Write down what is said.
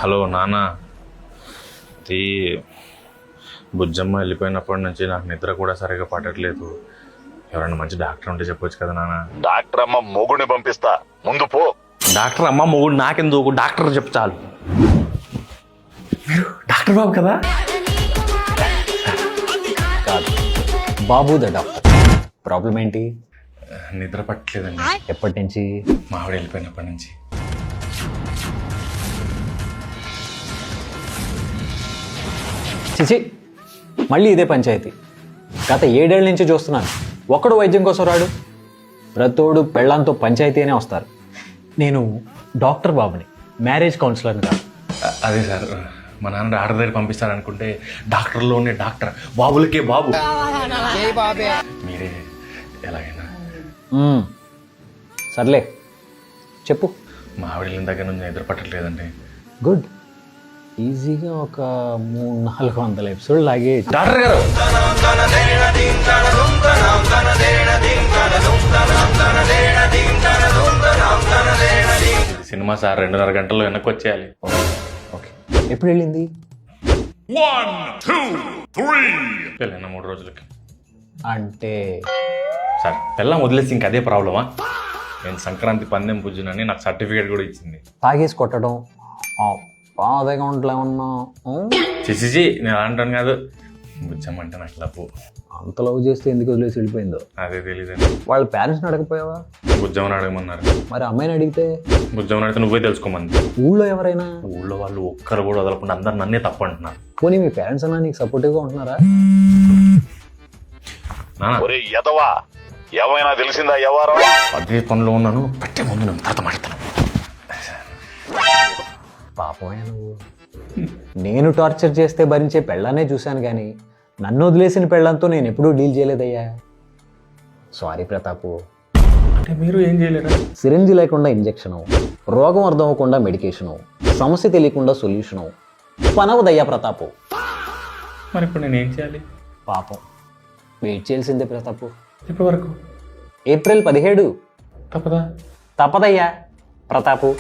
Hello నాన్న, ఈ బుజ్జమ్మ వెళ్ళిపోయినప్పటి నుంచి నాకు నిద్ర కూడా సరిగా పట్టట్లేదు. ఎవరైనా మంచి డాక్టర్ ఉంటే చెప్పొచ్చు కదా నాన్న. డాక్టర్ అమ్మ మొగుడిని పంపిస్తా, ముందు పో. డాక్టర్ అమ్మ మొగుడు నాకెందుకు, డాక్టర్ చెప్పు చాలు. మీరు డాక్టర్ బాబు కదా? కాదు, బాబు ద డాక్టర్. ప్రాబ్లం ఏంటి? నిద్ర పట్టలేదండి. ఎప్పటి నుంచి? మా ఆవిడ వెళ్ళిపోయినప్పటి నుంచి. చిచి, మళ్ళీ ఇదే పంచాయతీ. గత 7 ఏళ్ల నుంచి చూస్తున్నాను. ఒక్కడు వైద్యం కోసం రాడు. ప్రతోడు పెళ్ళాంతో పంచాయతీ అనే వస్తారు. నేను డాక్టర్ బాబుని, మ్యారేజ్ కౌన్సిలర్ని కాదు. అదే సార్, మా నాన్న డాక్టర్ దగ్గర పంపిస్తారనుకుంటే డాక్టర్లోనే డాక్టర్, బాబులకే బాబు. మీరే ఎలాగైనా. సర్లే చెప్పు. మా ఆవిడ వెళ్ళిన దగ్గర నుంచి నిద్ర పట్టట్లేదండి. గుడ్. ఈజీగా ఒక 300-400 ఎపిసోడ్ లాగే. డాక్టర్ గారు, సినిమా సార్ 2.5 గంటల్లో వెనక్కి వచ్చేయాలి. ఓకే, ఎప్పుడు వెళ్ళింది? 1, 2, 3. వెళ్ళిన 3 రోజులకి. అంటే సార్ పెళ్ళం వదిలేసి ఇంక అదే ప్రాబ్లమా? నేను సంక్రాంతి పందెం పూజనని నాకు సర్టిఫికేట్ కూడా ఇచ్చింది. తాగేసి కొట్టడం, పాత అకౌంట్లో ఏమన్నా చేసి నేను అంటాను కాదు. బుజ్జమ్మంటే నాకు లవ్వు. అంత లవ్ చేస్తే ఎందుకు వదిలేసి వెళ్ళిపోయిందో అదే తెలీదండి. వాళ్ళ పేరెంట్స్ని అడగపోయావా? బుజ్జమ్మని అడగమన్నారు. మరి అమ్మాయిని అడిగితే? బుజ్జమ్మని అడిగితే నువ్వే తెలుసుకోమంది. ఊళ్ళో ఎవరైనా? ఊళ్ళో వాళ్ళు ఒక్కరు కూడా వదలకుండా అందరు నన్నే తప్పు అంటున్నారు. పోనీ మీ పేరెంట్స్ అన్నా నీకు సపోర్టివ్గా ఉంటున్నారా? నాన్న, ఒరే ఎదవా, ఏమైనా తెలిసిందా ఎవరో? అదే పనిలో ఉన్నాను. పెట్టే ముందు నేను తర్వాత మాట్లాడతాను. పాపమే నువ్వు. నేను టార్చర్ చేస్తే భరించే పెళ్ళానే చూశాను కానీ నన్ను వదిలేసిన పెళ్ళంతో నేను ఎప్పుడూ డీల్ చేయలేదయ్యా. సారీ ప్రతాపు. అంటే మీరు ఏం చేయలేరా? సిరింజ్ లేకుండా ఇంజెక్షను, రోగం అర్థం అవ్వకుండా మెడికేషను, సమస్య తెలియకుండా సొల్యూషను. పనవదయ్యా ప్రతాపు. మరి ఇప్పుడు నేను ఏం చేయాలి? పాపం వెయిట్ చేయాల్సిందే ప్రతాపు. ఇప్పటి వరకు ఏప్రిల్ 17. తప్పదా? తప్పదయ్యా ప్రతాపు.